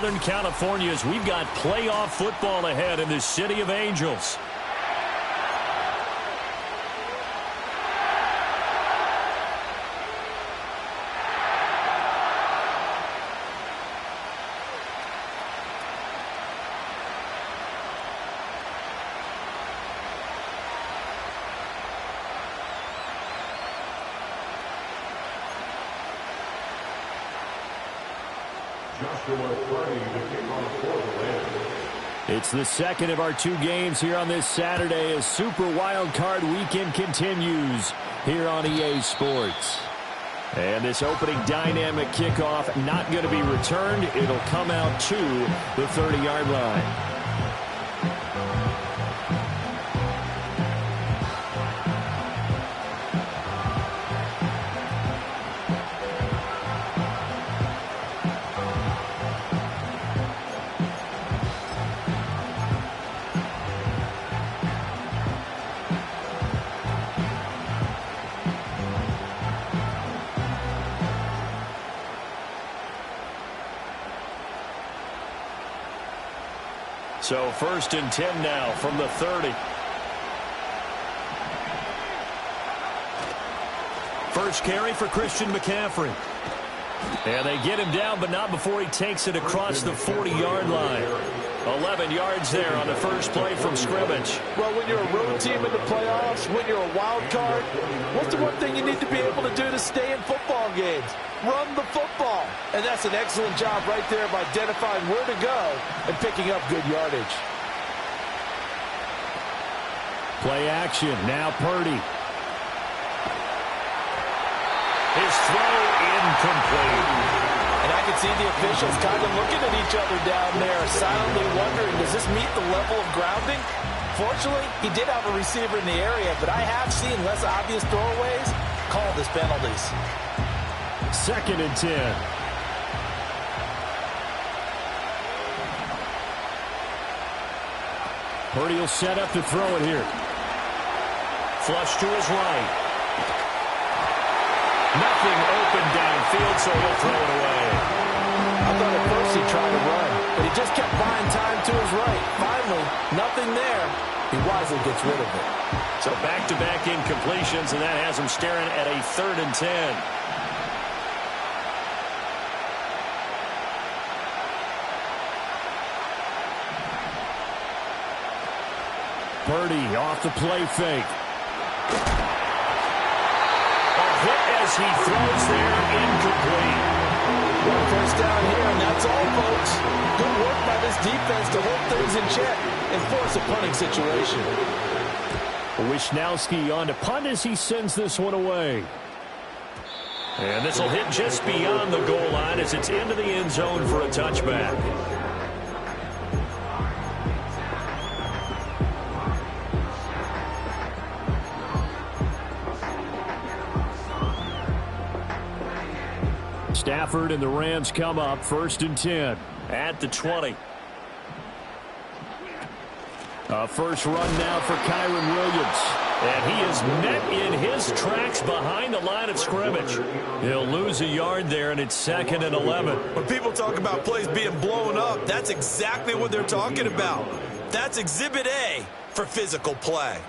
Southern California as we've got playoff football ahead in this city of angels. It's the second of our two games here on this Saturday as Super Wild Card Weekend continues here on EA Sports. And this opening dynamic kickoff not going to be returned. It'll come out to the 30-yard line. So 1st and 10 now from the 30. First carry for Christian McCaffrey. And they get him down, but not before he takes it across the 40-yard line. 11 yards there on the first play from scrimmage. Well, when you're a road team in the playoffs, when you're a wild card, what's the one thing you need to be able to do to stay in football games? Run the football. And that's an excellent job right there of identifying where to go and picking up good yardage. Play action. Now Purdy. His throw incomplete. And I can see the officials kind of looking at each other down there, silently wondering, does this meet the level of grounding? Fortunately, he did have a receiver in the area, but I have seen less obvious throwaways called as penalties. 2nd and 10. Purdy will set up to throw it here. Flush to his right. Nothing open downfield, so he'll throw it away. I thought at first he tried to run, but he just kept buying time to his right. Finally, nothing there. He wisely gets rid of it. So back-to-back incompletions, and that has him staring at a 3rd and 10. Purdy off the play fake. A hit as he throws there, incomplete. One first down here, and that's all, folks. Good work by this defense to hold things in check and force a punting situation. Wisnowski on to punt as he sends this one away. And this will hit just beyond the goal line as it's into the end zone for a touchback. Stafford and the Rams come up 1st and 10 at the 20. A first run now for Kyron Williams. And he is met in his tracks behind the line of scrimmage. He'll lose a yard there, and it's 2nd and 11. When people talk about plays being blown up, that's exactly what they're talking about. That's Exhibit A for physical play.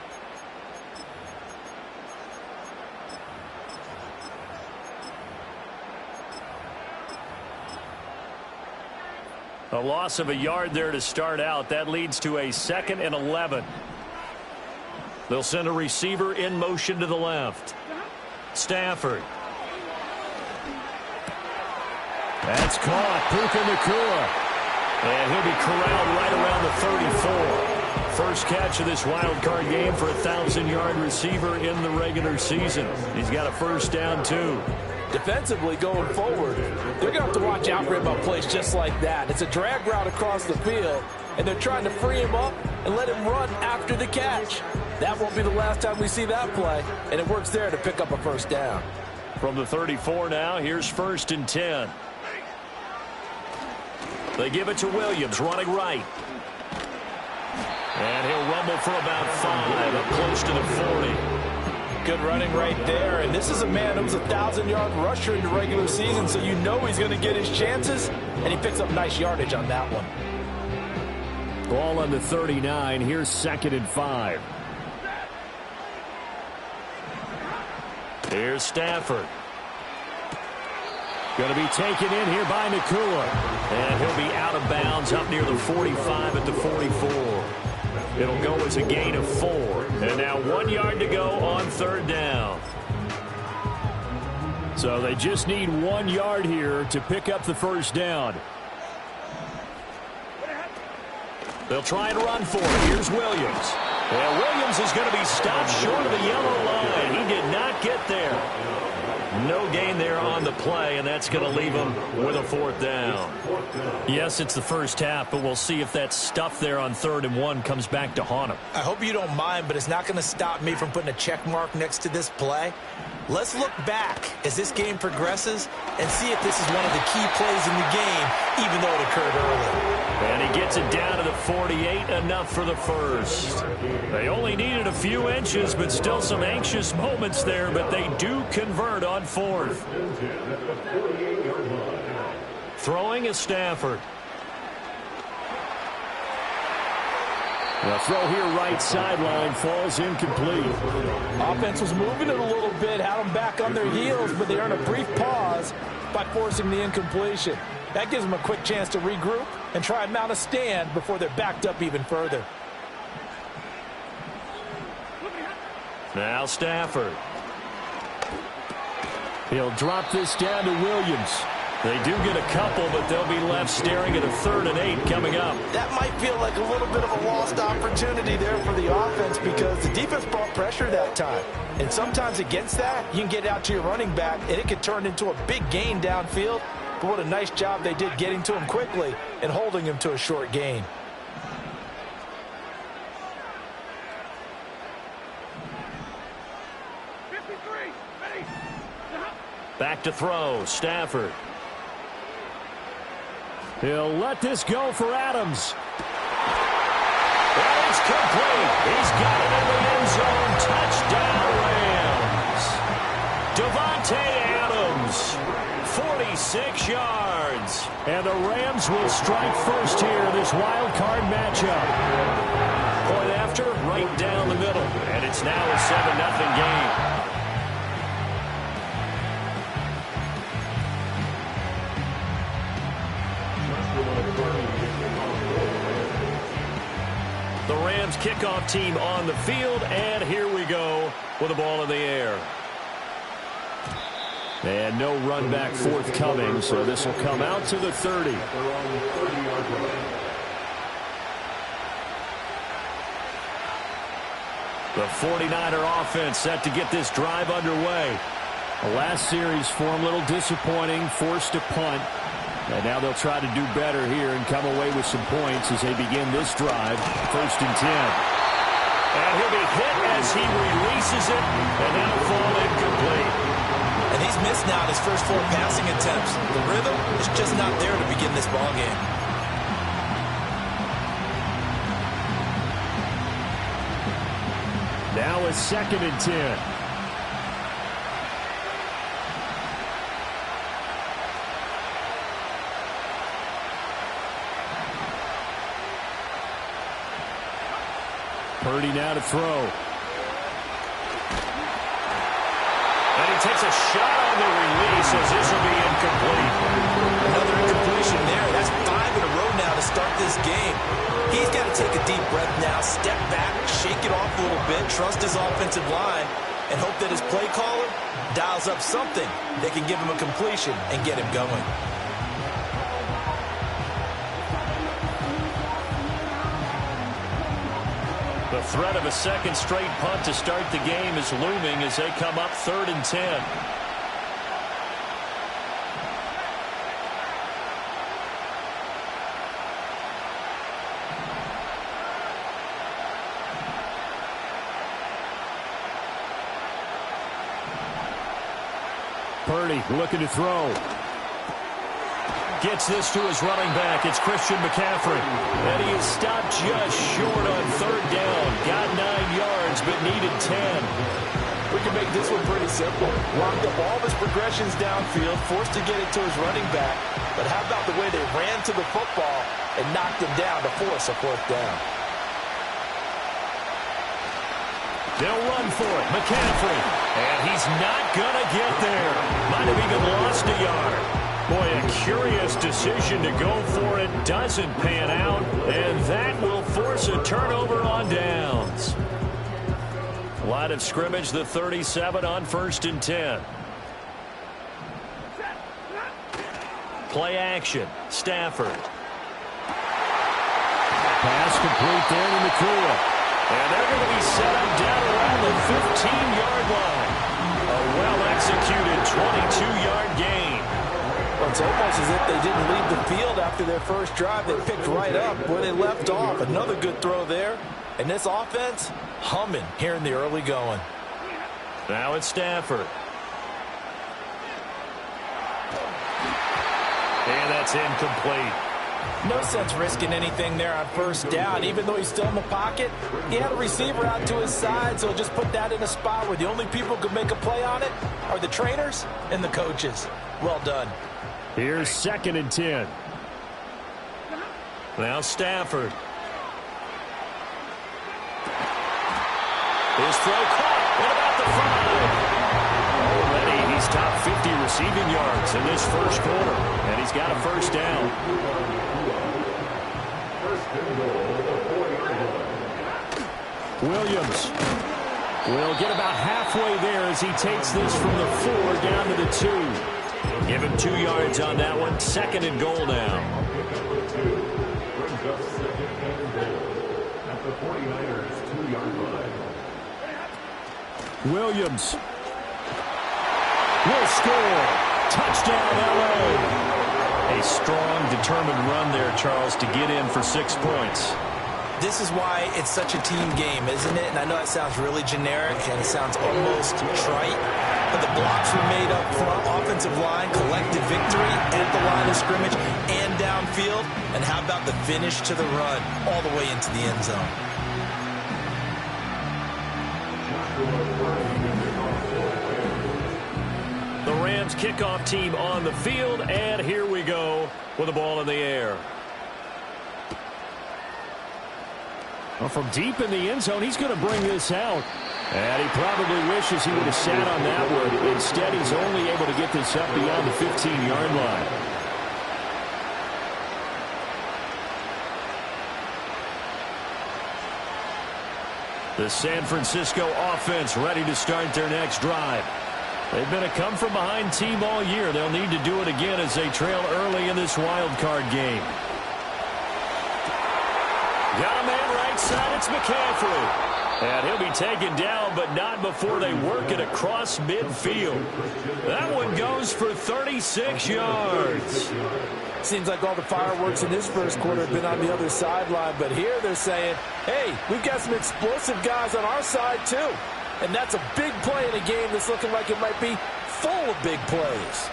A loss of a yard there to start out. That leads to a 2nd and 11. They'll send a receiver in motion to the left. Stafford. That's caught. Puka Nacua. And he'll be corralled right around the 34. First catch of this wild card game for a 1,000-yard receiver in the regular season. He's got a first down, too. Defensively going forward, they're going to have to watch out for him on plays just like that. It's a drag route across the field, and they're trying to free him up and let him run after the catch. That won't be the last time we see that play, and it works there to pick up a first down. From the 34 now, here's 1st and 10. They give it to Williams, running right. And he'll rumble for about 5, up close to the 40. Good running right there, and this is a man who was a 1,000-yard rusher in the regular season, so you know he's going to get his chances. and he picks up nice yardage on that one. Ball on the 39. Here's 2nd and 5. Here's Stafford. Going to be taken in here by Nakua. And he'll be out of bounds up near the 45 at the 44. It'll go as a gain of 4. And now 1 yard to go on 3rd down. So they just need 1 yard here to pick up the 1st down. They'll try and run for it. Here's Williams. And Williams is going to be stopped short of the yellow line. He did not get there. No gain there on the play, and that's going to leave him with a 4th down. Yes, it's the first half, but we'll see if that stuff there on 3rd and 1 comes back to haunt him. I hope you don't mind, but it's not going to stop me from putting a check mark next to this play. Let's look back as this game progresses and see if this is one of the key plays in the game, even though it occurred early. And he gets it down to the 48, enough for the 1st. They only needed a few inches, but still some anxious moments there, but they do convert on 4th. Throwing is Stafford. The throw here right sideline falls incomplete. Offense was moving it a little bit, had them back on their heels, but they earned a brief pause by forcing the incompletion. That gives them a quick chance to regroup and try and mount a stand before they're backed up even further. Now Stafford. He'll drop this down to Williams. They do get a couple, but they'll be left staring at a 3rd and 8 coming up. That might feel like a little bit of a lost opportunity there for the offense because the defense brought pressure that time. And sometimes against that, you can get out to your running back, and it could turn into a big gain downfield. But what a nice job they did getting to him quickly and holding him to a short gain. Back to throw, Stafford. He'll let this go for Adams. And it's complete. He's got it in the end zone. Touchdown, Rams. Davante Adams, 46 yards. And the Rams will strike first here, this wild card matchup. Point after, right down the middle. And it's now a 7-0 game. The Rams kickoff team on the field, and here we go with the ball in the air. And no run back forthcoming, so this will come out to the 30. The 49er offense set to get this drive underway. The last series for them a little disappointing, forced to punt. And now they'll try to do better here and come away with some points as they begin this drive. 1st and 10. And he'll be hit as he releases it, and that'll fall incomplete. And he's missed now his first 4 passing attempts. The rhythm is just not there to begin this ball game. Now a 2nd and 10. Purdy now to throw. And he takes a shot on the release as this will be incomplete. Another incompletion there. That's 5 in a row now to start this game. He's got to take a deep breath now, step back, shake it off a little bit, trust his offensive line, and hope that his play caller dials up something that can give him a completion and get him going. The threat of a second straight punt to start the game is looming as they come up 3rd and 10. Purdy looking to throw. Gets this to his running back. It's Christian McCaffrey. And he is stopped just short on 3rd down. Got 9 yards, but needed 10. We can make this one pretty simple. Locked up all of his progressions downfield, forced to get it to his running back. But how about the way they ran to the football and knocked him down to force a fourth down? They'll run for it. McCaffrey. And he's not going to get there. Might have even lost a yard. Boy, a curious decision to go for it. Doesn't pan out. And that will force a turnover on downs. Line of scrimmage, the 37 on 1st and 10. Play action. Stafford. Pass complete there to McCool. And they're going to be set up down around the 15-yard line. A well-executed 22-yard gain. Well, it's almost as if they didn't leave the field after their first drive. They picked right up where they left off. Another good throw there. And this offense, humming here in the early going. Now it's Stafford. And that's incomplete. No sense risking anything there on first down. Even though he's still in the pocket, he had a receiver out to his side, so just put that in a spot where the only people who can make a play on it are the trainers and the coaches. Well done. Here's 2nd and 10. Now Stafford. His throw caught. What about the 5? Already he's top 50 receiving yards in this first quarter. And he's got a first down. Williams will get about halfway there as he takes this from the 4 down to the 2. Give him 2 yards on that one. 2nd and goal now. Williams will score. Touchdown, L.A. A strong, determined run there, Charles, to get in for 6 points. This is why it's such a team game, isn't it? And I know that sounds really generic and it sounds almost trite, but the blocks were made up front, offensive line, collected victory at the line of scrimmage and downfield. And how about the finish to the run all the way into the end zone? The Rams kickoff team on the field, and here we go with the ball in the air. Well, from deep in the end zone, he's going to bring this out. And he probably wishes he would have sat on that one. Instead, he's only able to get this up beyond the 15-yard line. The San Francisco offense ready to start their next drive. They've been a come-from-behind team all year. They'll need to do it again as they trail early in this wild card game. Got a man right side. It's McCaffrey. And he'll be taken down, but not before they work it across midfield. That one goes for 36 yards. Seems like all the fireworks in this first quarter have been on the other sideline, but here they're saying, hey, we've got some explosive guys on our side too. And that's a big play in a game that's looking like it might be full of big plays.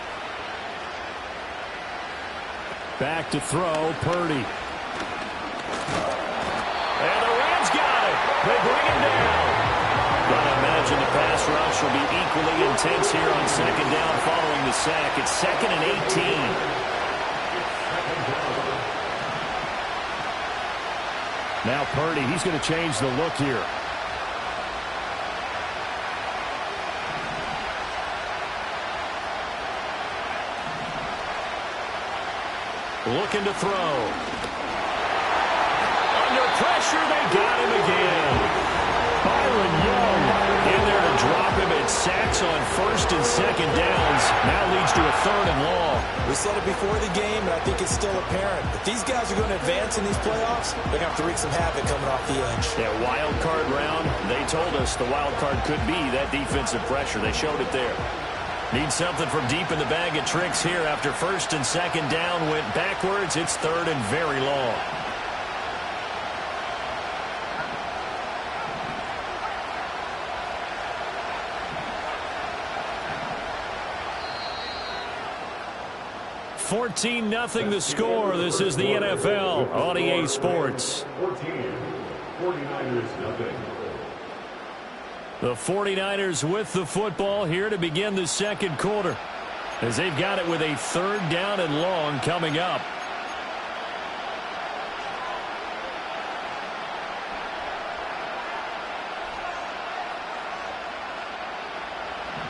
Back to throw, Purdy. And the Rams got it. They bring him down. But I imagine the pass rush will be equally intense here on 2nd down following the sack. It's 2nd and 18. Now Purdy, he's going to change the look here. Looking to throw. Under pressure, they got him again. Byron Young in there to drop him. It sacks on 1st and 2nd downs. Now leads to a 3rd and long. We said it before the game, and I think it's still apparent. If these guys are going to advance in these playoffs, they're going to have to wreak some havoc coming off the edge. That wild card round, they told us the wild card could be that defensive pressure. They showed it there. Need something from deep in the bag of tricks here after 1st and 2nd down went backwards. It's 3rd and very long. (14-0) the score. This is the NFL on EA Sports. 14, 49ers nothing. The 49ers with the football here to begin the second quarter, as they've got it with a 3rd down and long coming up.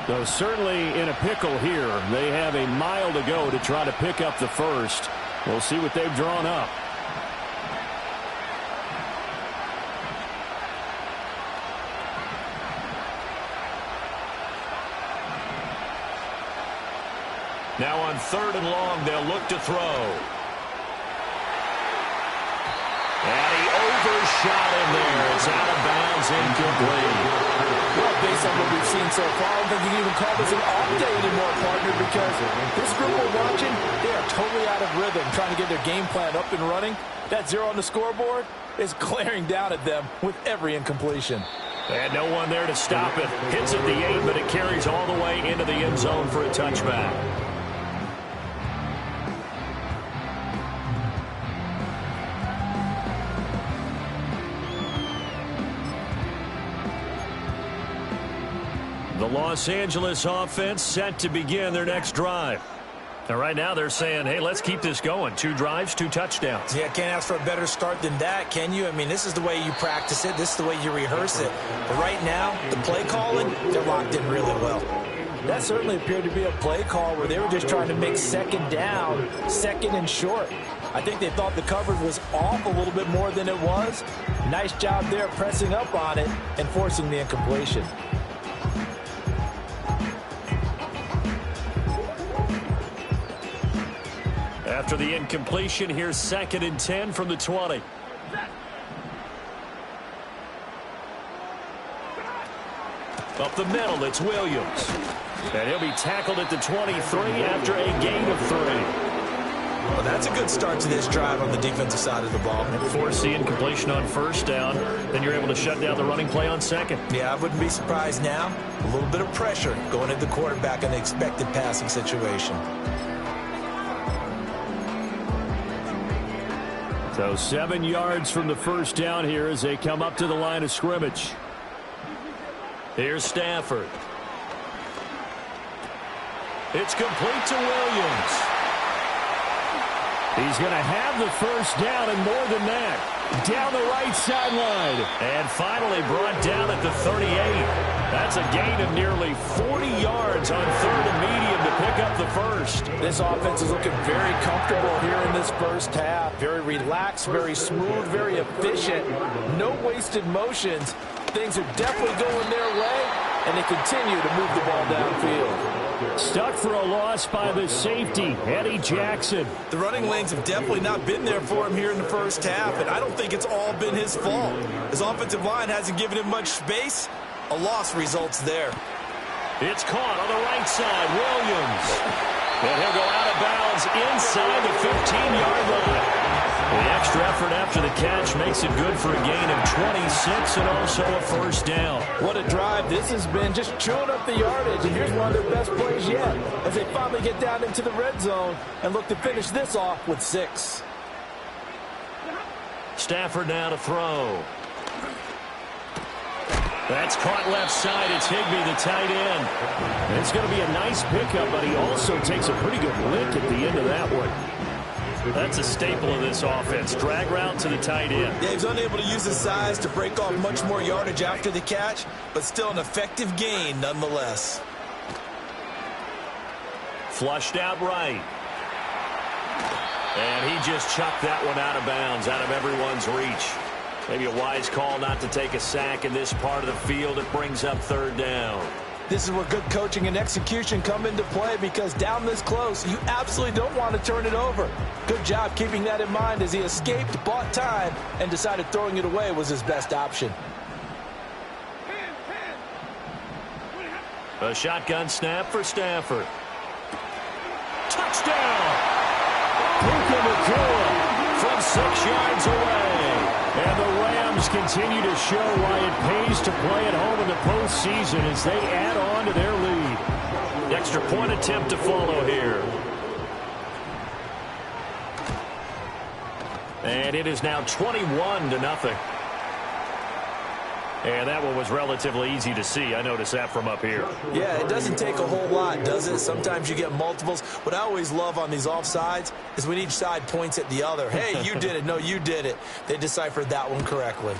So certainly in a pickle here. They have a mile to go to try to pick up the first. We'll see what they've drawn up. Now on 3rd and long, they'll look to throw. And he overshot him there. It's out of bounds, incomplete. Well, based on what we've seen so far, I don't think you can even call this an off day anymore, partner, because this group we're watching, they are totally out of rhythm, trying to get their game plan up and running. That 0 on the scoreboard is glaring down at them with every incompletion. And no one there to stop it. Hits at the 8, but it carries all the way into the end zone for a touchback. The Los Angeles offense set to begin their next drive. And right now they're saying, hey, let's keep this going. 2 drives, 2 touchdowns. Yeah, can't ask for a better start than that, can you? I mean, this is the way you practice it. This is the way you rehearse it. But right now, the play calling, they're locked in really well. That certainly appeared to be a play call where they were just trying to make 2nd down, 2nd and short. I think they thought the coverage was off a little bit more than it was. Nice job there pressing up on it and forcing the incompletion. After the incompletion, here's 2nd and 10 from the 20. Up the middle, it's Williams. And he'll be tackled at the 23 after a gain of 3. Well, that's a good start to this drive on the defensive side of the ball. Force the incompletion on 1st down, then you're able to shut down the running play on 2nd. Yeah, I wouldn't be surprised now. A little bit of pressure going at the quarterback in the expected passing situation. So 7 yards from the 1st down here as they come up to the line of scrimmage. Here's Stafford. It's complete to Williams. He's going to have the 1st down and more than that. Down the right sideline. And finally brought down at the 38. That's a gain of nearly 40 yards on 3rd and medium to pick up the first. This offense is looking very comfortable here in this first half. Very relaxed, very smooth, very efficient. No wasted motions. Things are definitely going their way, and they continue to move the ball downfield. Stuck for a loss by the safety, Eddie Jackson. The running lanes have definitely not been there for him here in the first half, and I don't think it's all been his fault. His offensive line hasn't given him much space. A loss results there. It's caught on the right side, Williams. And he'll go out of bounds inside the 15-yard line. The extra effort after the catch makes it good for a gain of 26 and also a 1st down. What a drive this has been, just chewing up the yardage. And here's one of their best plays yet as they finally get down into the red zone and look to finish this off with 6. Stafford now to throw. That's caught left side. It's Higbee, the tight end. And it's going to be a nice pickup, but he also takes a pretty good lick at the end of that one. That's a staple of this offense. Drag route to the tight end. Yeah, he's unable to use his size to break off much more yardage after the catch, but still an effective gain nonetheless. Flushed out right. And he just chucked that one out of bounds, out of everyone's reach. Maybe a wise call not to take a sack in this part of the field. It brings up 3rd down. This is where good coaching and execution come into play, because down this close, you absolutely don't want to turn it over. Good job keeping that in mind as he escaped, bought time, and decided throwing it away was his best option. A shotgun snap for Stafford. Touchdown! Puka Nacua from 6 yards away. And the Rams continue to show why it pays to play at home in the postseason as they add on to their lead. Extra point attempt to follow here. And it is now 21-0. And that one was relatively easy to see. I noticed that from up here. Yeah, it doesn't take a whole lot, does it? Sometimes you get multiples. What I always love on these offsides is when each side points at the other. Hey, you did it. No, you did it. They deciphered that one correctly.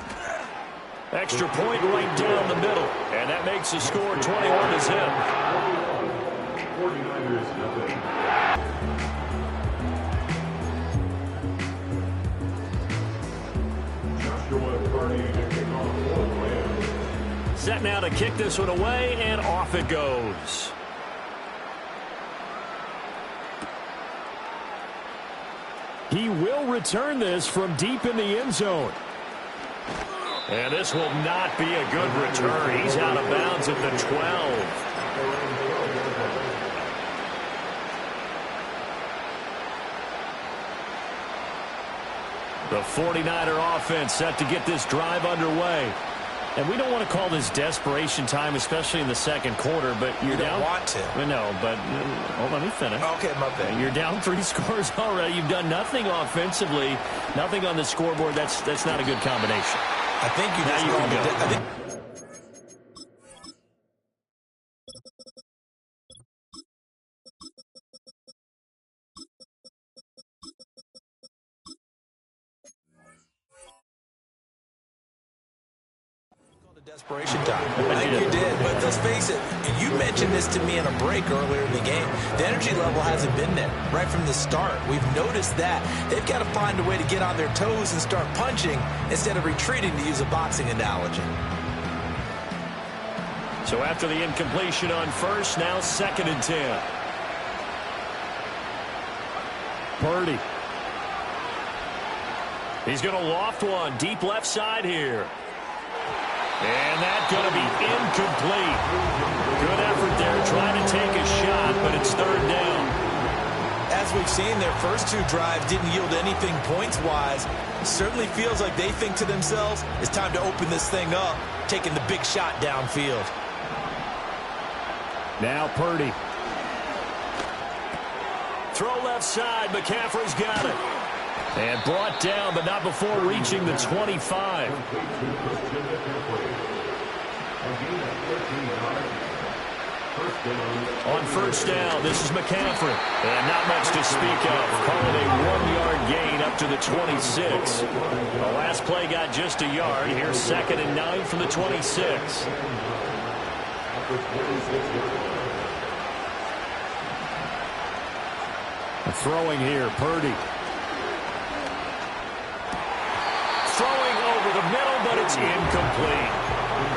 Extra point right down the middle. And that makes the score 21-0. Set now to kick this one away, and off it goes. He will return this from deep in the end zone. And this will not be a good return. He's out of bounds at the 12. The 49er offense set to get this drive underway. And we don't want to call this desperation time, especially in the second quarter, but you're down. You don't want to. No, but let me finish. Okay, my bad. You're down 3 scores already. You've done nothing offensively, nothing on the scoreboard. That's not a good combination. I think you just can go. I think desperation time. I think you did, but let's face it, you mentioned this to me in a break earlier in the game. The energy level hasn't been there right from the start. We've noticed that. They've got to find a way to get on their toes and start punching instead of retreating, to use a boxing analogy. So after the incompletion on first, now 2nd and 10. Purdy. He's going to loft one deep left side here. And that's going to be incomplete. Good effort there, trying to take a shot, but it's 3rd down. As we've seen, their first 2 drives didn't yield anything points-wise. Certainly feels like they think to themselves, it's time to open this thing up, taking the big shot downfield. Now Purdy. Throw left side, McCaffrey's got it. And brought down, but not before reaching the 25. On first down, this is McCaffrey. And not much to speak of. Call it a 1-yard gain up to the 26. The last play got just a yard. Here's 2nd and 9 from the 26. Throwing here, Purdy. Throwing over the middle, but it's incomplete.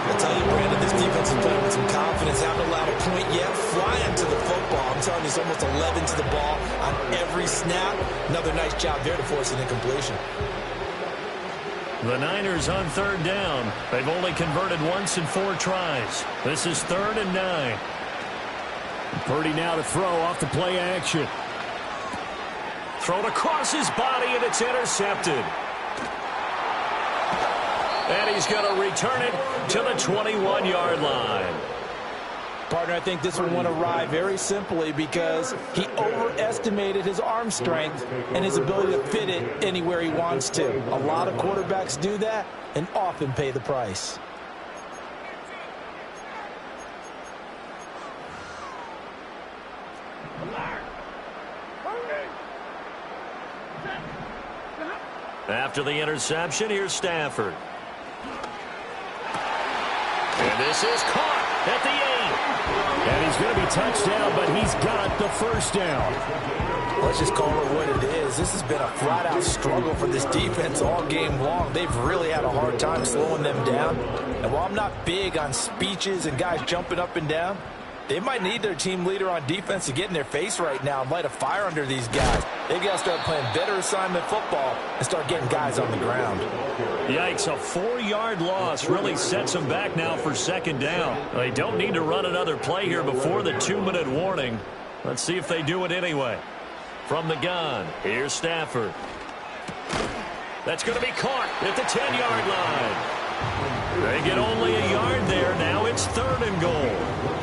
I tell you, Brandon, this defense is playing with some confidence. Haven't allowed a point yet. Flying to the football. I'm telling you, it's almost 11 to the ball on every snap. Another nice job there to force an incompletion. The Niners on 3rd down. They've only converted once in 4 tries. This is 3rd and 9. Purdy now to throw off the play action. Thrown across his body, and it's intercepted. And he's going to return it to the 21-yard line. Partner, I think this one went awry very simply because he overestimated his arm strength and his ability to fit it anywhere he wants to. A lot of quarterbacks do that and often pay the price. After the interception, here's Stafford. And this is caught at the 8. And he's going to be touched down, but he's got the first down. Let's just call it what it is. This has been a flat-out struggle for this defense all game long. They've really had a hard time slowing them down. And while I'm not big on speeches and guys jumping up and down, they might need their team leader on defense to get in their face right now and light a fire under these guys. They've got to start playing better assignment football and start getting guys on the ground. Yikes, a 4-yard loss really sets them back now for 2nd down. They don't need to run another play here before the 2-minute warning. Let's see if they do it anyway. From the gun, here's Stafford. That's going to be caught at the 10-yard line. They get only a yard there. Now it's 3rd and goal.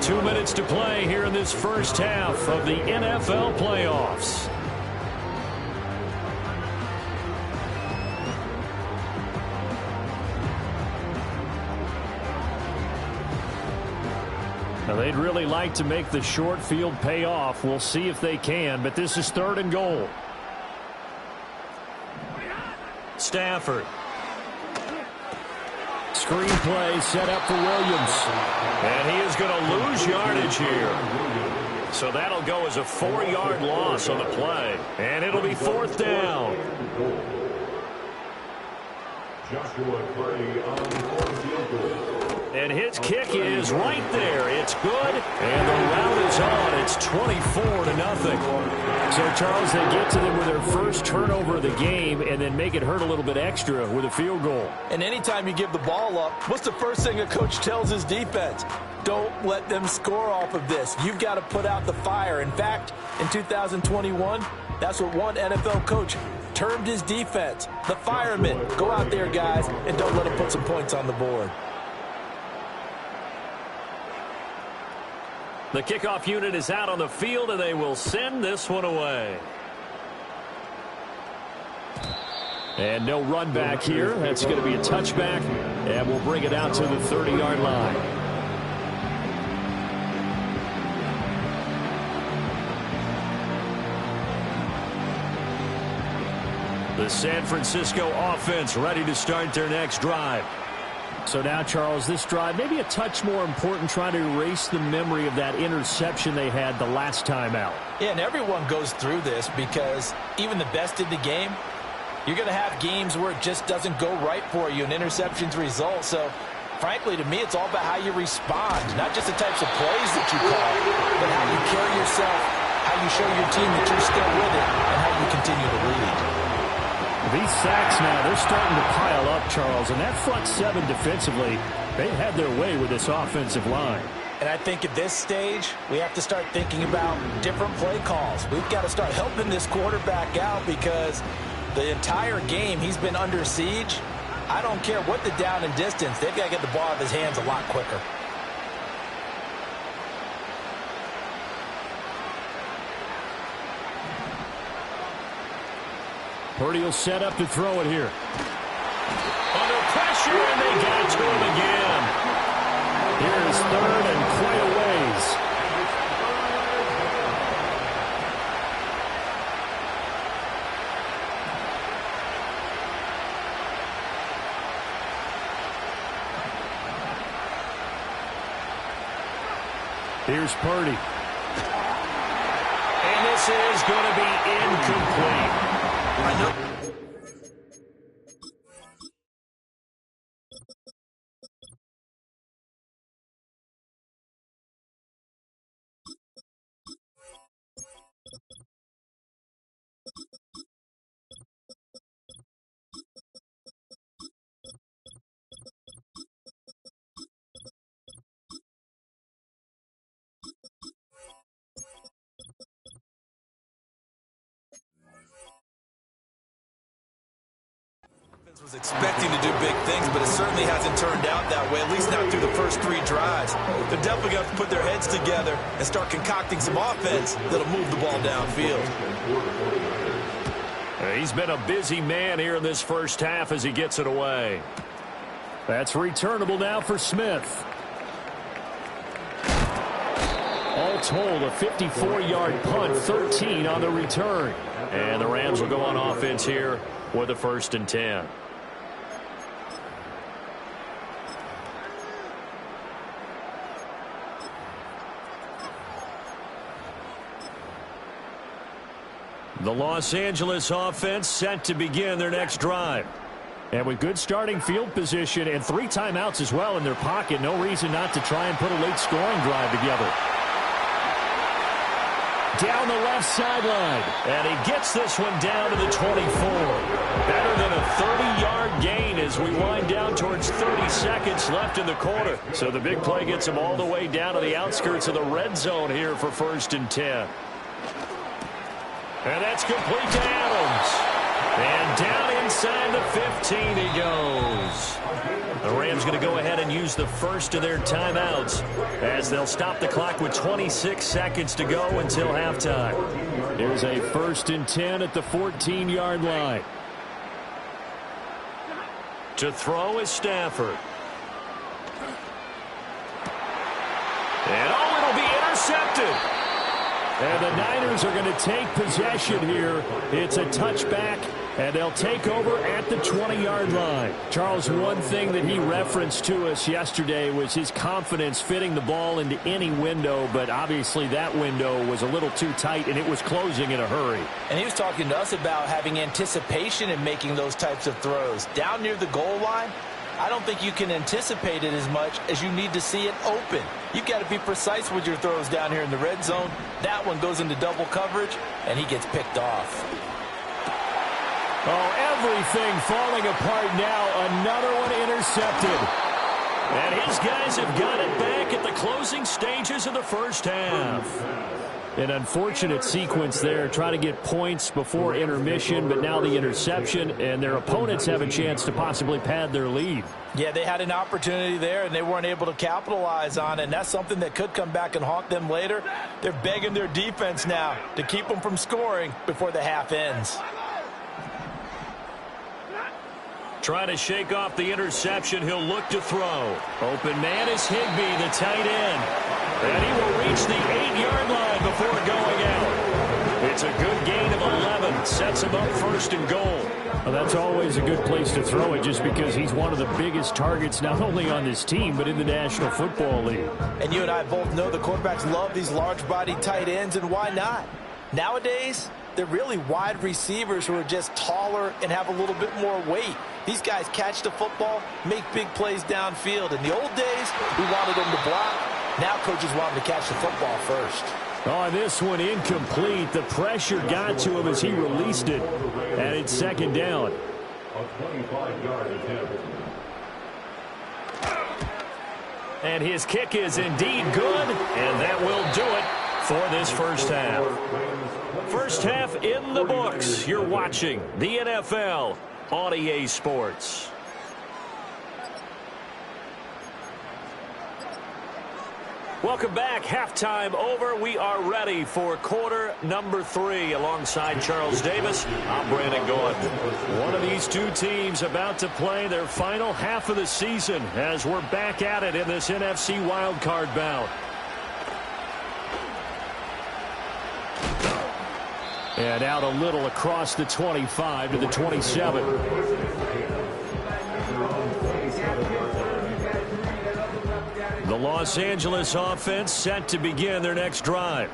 2 minutes to play here in this first half of the NFL playoffs. Now, they'd really like to make the short field pay off. We'll see if they can, but this is 3rd and goal. Stafford. Screenplay set up for Williams. And he is going to lose yardage here. So that'll go as a 4-yard loss on the play. And it'll be 4th down. And his kick is right there. It's good. And the route is on. It's 24-0. So, Charles, they get to them with their first turnover of the game and then make it hurt a little bit extra with a field goal. And anytime you give the ball up, what's the first thing a coach tells his defense? Don't let them score off of this. You've got to put out the fire. In fact, in 2021, that's what one NFL coach termed his defense. The firemen. Go out there, guys, and don't let them put some points on the board. The kickoff unit is out on the field, and they will send this one away. And no run back here. That's going to be a touchback, and we'll bring it out to the 30-yard line. The San Francisco offense ready to start their next drive. So now, Charles, this drive maybe a touch more important, trying to erase the memory of that interception they had the last time out. Yeah, and everyone goes through this because even the best in the game, you're going to have games where it just doesn't go right for you and interceptions result. So, frankly, to me, it's all about how you respond, not just the types of plays that you call, but how you carry yourself, how you show your team that you're still with it, and how you continue to lead. These sacks now, they're starting to pile up, Charles, and that front seven defensively, they've had their way with this offensive line. And I think at this stage, we have to start thinking about different play calls. We've got to start helping this quarterback out because the entire game he's been under siege. I don't care what the down and distance, they've got to get the ball out of his hands a lot quicker. Purdy will set up to throw it here. Under pressure, and they got to him again. Here's 3rd and quite a ways. Here's Purdy. And this is going to be incomplete. I know. Was expecting to do big things, but it certainly hasn't turned out that way, at least not through the first 3 drives. They're definitely going to have to put their heads together and start concocting some offense that'll move the ball downfield. He's been a busy man here in this first half as he gets it away. That's returnable now for Smith. All told, a 54-yard punt, 13 on the return. And the Rams will go on offense here with a 1st and 10. The Los Angeles offense set to begin their next drive. And with good starting field position and 3 timeouts as well in their pocket, no reason not to try and put a late scoring drive together. Down the left sideline, and he gets this one down to the 24. Better than a 30-yard gain as we wind down towards 30 seconds left in the quarter. So the big play gets him all the way down to the outskirts of the red zone here for 1st and 10. And that's complete to Adams. And down inside the 15 he goes. The Rams going to go ahead and use the first of their timeouts as they'll stop the clock with 26 seconds to go until halftime. Here's a 1st and 10 at the 14-yard line. To throw is Stafford. And intercepted. And the Niners are going to take possession here. It's a touchback, and they'll take over at the 20-yard line. Charles, one thing that he referenced to us yesterday was his confidence fitting the ball into any window, but obviously that window was a little too tight, and it was closing in a hurry. And he was talking to us about having anticipation in making those types of throws. Down near the goal line, I don't think you can anticipate it as much as you need to see it open. You've got to be precise with your throws down here in the red zone. That one goes into double coverage, and he gets picked off. Oh, everything falling apart now. Another one intercepted. And his guys have got it back at the closing stages of the first half. An unfortunate sequence there, trying to get points before intermission, but now the interception, and their opponents have a chance to possibly pad their lead. Yeah, they had an opportunity there, and they weren't able to capitalize on it, and that's something that could come back and haunt them later. They're begging their defense now to keep them from scoring before the half ends. Trying to shake off the interception, he'll look to throw. Open man is Higbee, the tight end. And he will reach the 8-yard line before going out. It's a good gain of 11. Sets him up first and goal. Well, that's always a good place to throw it just because he's one of the biggest targets not only on this team but in the National Football League. And you and I both know the quarterbacks love these large-bodied tight ends, and why not? Nowadays, they're really wide receivers who are just taller and have a little bit more weight. These guys catch the football, make big plays downfield. In the old days, we wanted them to block. Now coaches want them to catch the football first. Oh, this one incomplete. The pressure got to him as he released it. And it's second down. And his kick is indeed good. And that will do it for this first half. First half in the books. You're watching the NFL on EA Sports. Welcome back. Halftime over. We are ready for quarter number 3. Alongside Charles Davis, I'm Brandon Gordon. One of these two teams about to play their final half of the season as we're back at it in this NFC wildcard bout. And out a little across the 25 to the 27. The Los Angeles offense set to begin their next drive.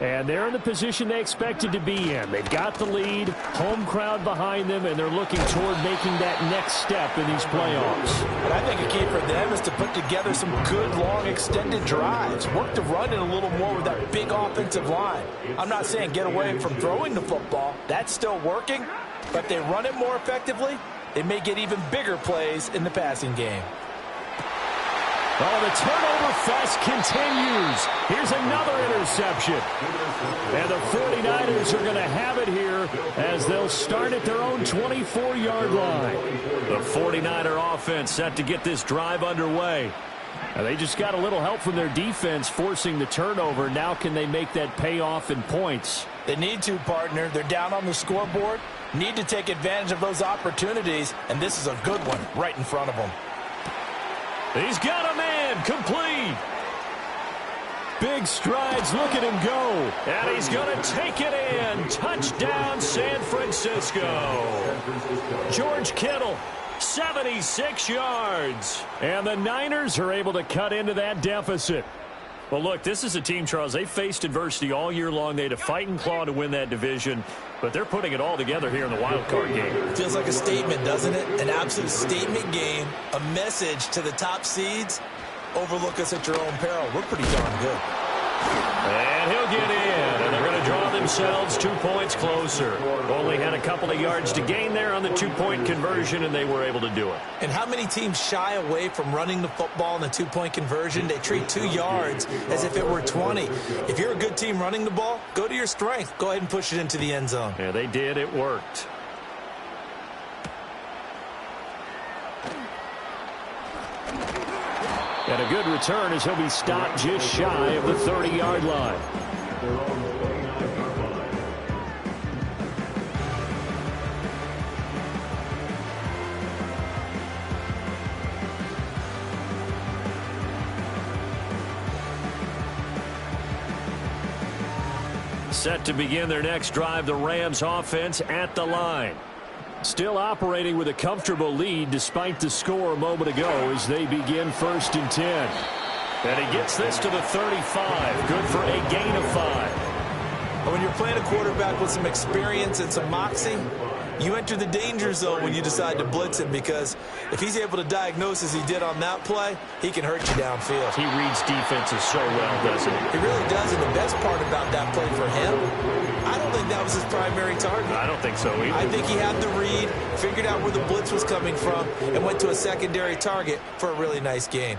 And they're in the position they expected to be in. They've got the lead, home crowd behind them, and they're looking toward making that next step in these playoffs. And I think a key for them is to put together some good, long, extended drives. Work to run it a little more with that big offensive line. I'm not saying get away from throwing the football. That's still working. But if they run it more effectively, they may get even bigger plays in the passing game. Oh, the turnover fest continues. Here's another interception. And the 49ers are going to have it here as they'll start at their own 24-yard line. The 49er offense set to get this drive underway. And they just got a little help from their defense forcing the turnover. Now can they make that pay off in points? They need to, partner. They're down on the scoreboard. Need to take advantage of those opportunities. And this is a good one right in front of them. He's got a man, complete. Big strides, look at him go. And he's going to take it in. Touchdown, San Francisco. George Kittle, 76 yards. And the Niners are able to cut into that deficit. Well, look, this is a team, Charles, they faced adversity all year long. They had to fight and claw to win that division, but they're putting it all together here in the wild card game. Feels like a statement, doesn't it? An absolute statement game, a message to the top seeds. Overlook us at your own peril. We're pretty darn good. And he'll get in, and they're going to draw themselves 2 points closer. Only had a couple of yards to gain there on the two-point conversion, and they were able to do it. And how many teams shy away from running the football in the two-point conversion? They treat 2 yards as if it were 20. If you're a good team running the ball, go to your strength. Go ahead and push it into the end zone. Yeah, they did. It worked. And a good return as he'll be stopped just shy of the 30-yard line. Set to begin their next drive, the Rams offense at the line. Still operating with a comfortable lead despite the score a moment ago as they begin 1st and 10. And he gets this to the 35. Good for a gain of 5. When you're playing a quarterback with some experience and some moxie, you enter the danger zone when you decide to blitz him, because if he's able to diagnose as he did on that play, he can hurt you downfield. He reads defenses so well, doesn't he? He really does, and the best part about that play for him, I don't think that was his primary target. I don't think so either. I think he had the read, figured out where the blitz was coming from, and went to a secondary target for a really nice gain.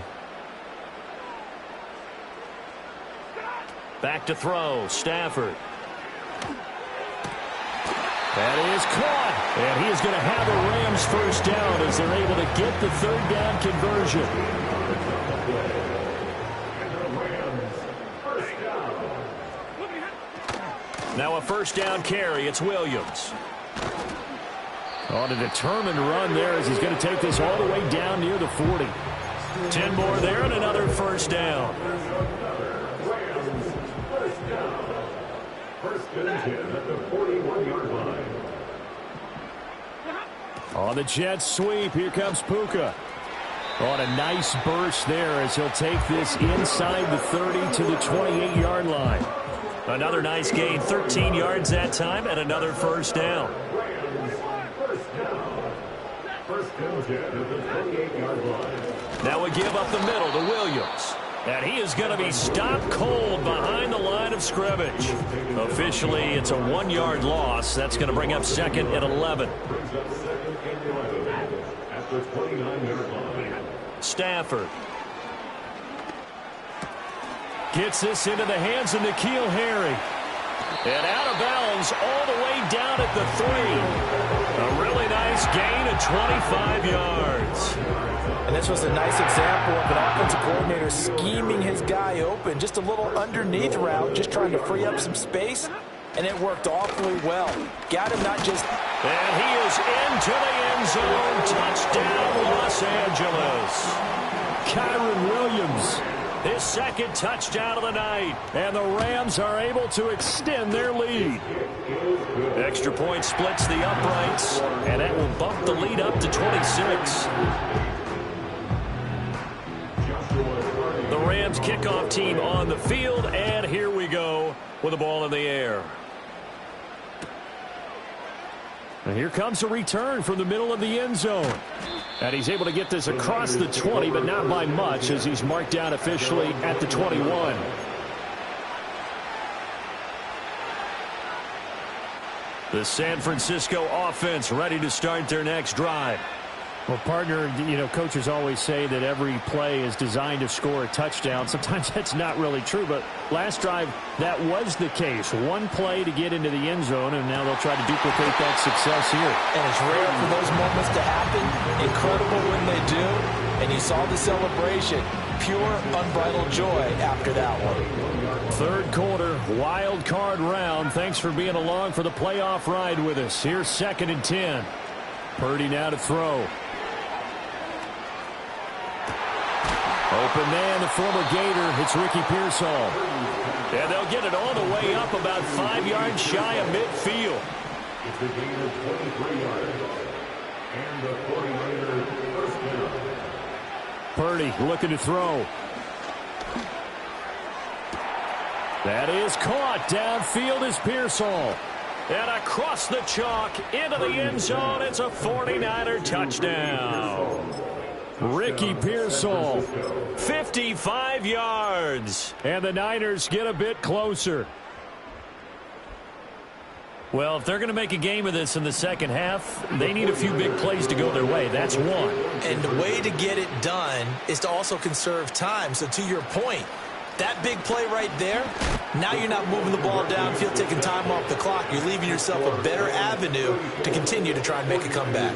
Back to throw, Stafford. That is caught, and he is going to have the Rams first down as they're able to get the 3rd down conversion. Now a 1st down carry. It's Williams. On a determined run there as he's going to take this all the way down near the 40. 10 more there and another 1st down. On the jet sweep, here comes Puka. On a nice burst there as he'll take this inside the 30 to the 28-yard line. Another nice gain, 13 yards that time, and another 1st down. Now we give up the middle to Williams. And he is going to be stopped cold behind the line of scrimmage. Officially, it's a 1-yard loss. That's going to bring up 2nd and 11. Stafford gets this into the hands of N'Keal Harry. And out of bounds all the way down at the 3. A really nice gain of 25 yards. And this was a nice example of an offensive coordinator scheming his guy open. Just a little underneath route, just trying to free up some space. And it worked awfully well. Got him not just... And he is into the end zone. Touchdown, Los Angeles. Kyron Williams, his 2nd touchdown of the night. And the Rams are able to extend their lead. Extra point splits the uprights. And that will bump the lead up to 26. The Rams kickoff team on the field, and here we go with the ball in the air. And here comes a return from the middle of the end zone. And he's able to get this across the 20, but not by much as he's marked down officially at the 21. The San Francisco offense ready to start their next drive. Well, partner, coaches always say that every play is designed to score a touchdown. Sometimes that's not really true, but last drive, that was the case. One play to get into the end zone, and now they'll try to duplicate that success here. And it's rare for those moments to happen. Incredible when they do. And you saw the celebration. Pure, unbridled joy after that one. 3rd quarter, wild card round. Thanks for being along for the playoff ride with us. Here's 2nd and 10. Purdy now to throw. Open man, the former Gator. It's Ricky Pearsall. And they'll get it all the way up about 5 yards shy of midfield. It's a gain of 23 yards. And the 49ers first down. Purdy looking to throw. That is caught. Downfield is Pearsall. And across the chalk into the end zone. It's a 49er touchdown. Ricky Pearsall, 55 yards. And the Niners get a bit closer. Well, if they're going to make a game of this in the second half, they need a few big plays to go their way. That's one. And the way to get it done is to also conserve time. So to your point, that big play right there, now you're not moving the ball downfield, taking time off the clock. You're leaving yourself a better avenue to continue to try and make a comeback.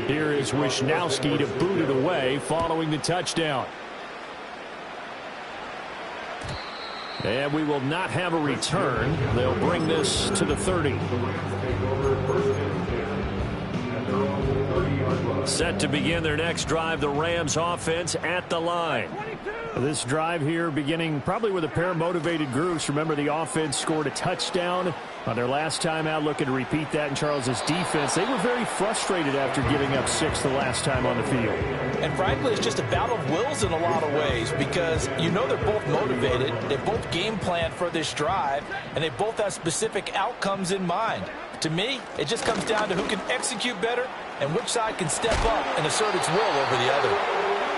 Here is Wishnowsky to boot it away following the touchdown. And we will not have a return. They'll bring this to the 30. Set to begin their next drive, the Rams offense at the line. This drive here beginning probably with a pair of motivated groups. Remember, the offense scored a touchdown on their last time out, looking to repeat that in Charles's defense. They were very frustrated after giving up 6 the last time on the field. And frankly, it's just a battle of wills in a lot of ways because you know they're both motivated. They both game planned for this drive, and they both have specific outcomes in mind. To me, it just comes down to who can execute better and which side can step up and assert its will over the other.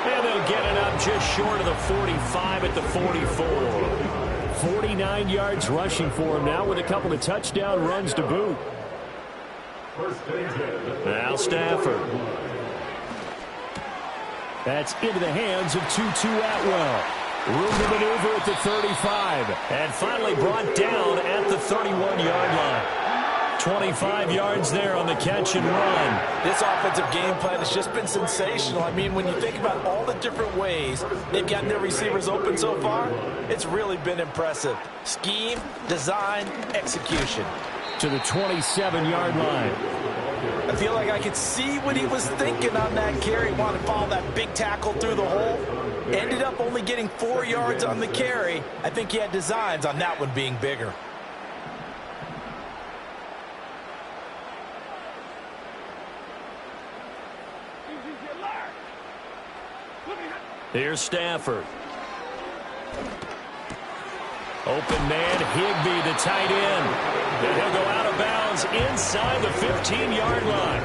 And they'll get it up just short of the 45 at the 44. 49 yards rushing for him now with a couple of touchdown runs to boot. Now Stafford. That's into the hands of Tutu Atwell. Room to maneuver at the 35. And finally brought down at the 31-yard line. 25 yards there on the catch and run. This offensive game plan has just been sensational. I mean, when you think about all the different ways they've gotten their receivers open so far, it's really been impressive. Scheme, design, execution. To the 27-yard line. I feel like I could see what he was thinking on that carry. Wanted to follow that big tackle through the hole. Ended up only getting 4 yards on the carry. I think he had designs on that one being bigger. Here's Stafford. Open man, Higbee, the tight end. And he'll go out of bounds inside the 15-yard line.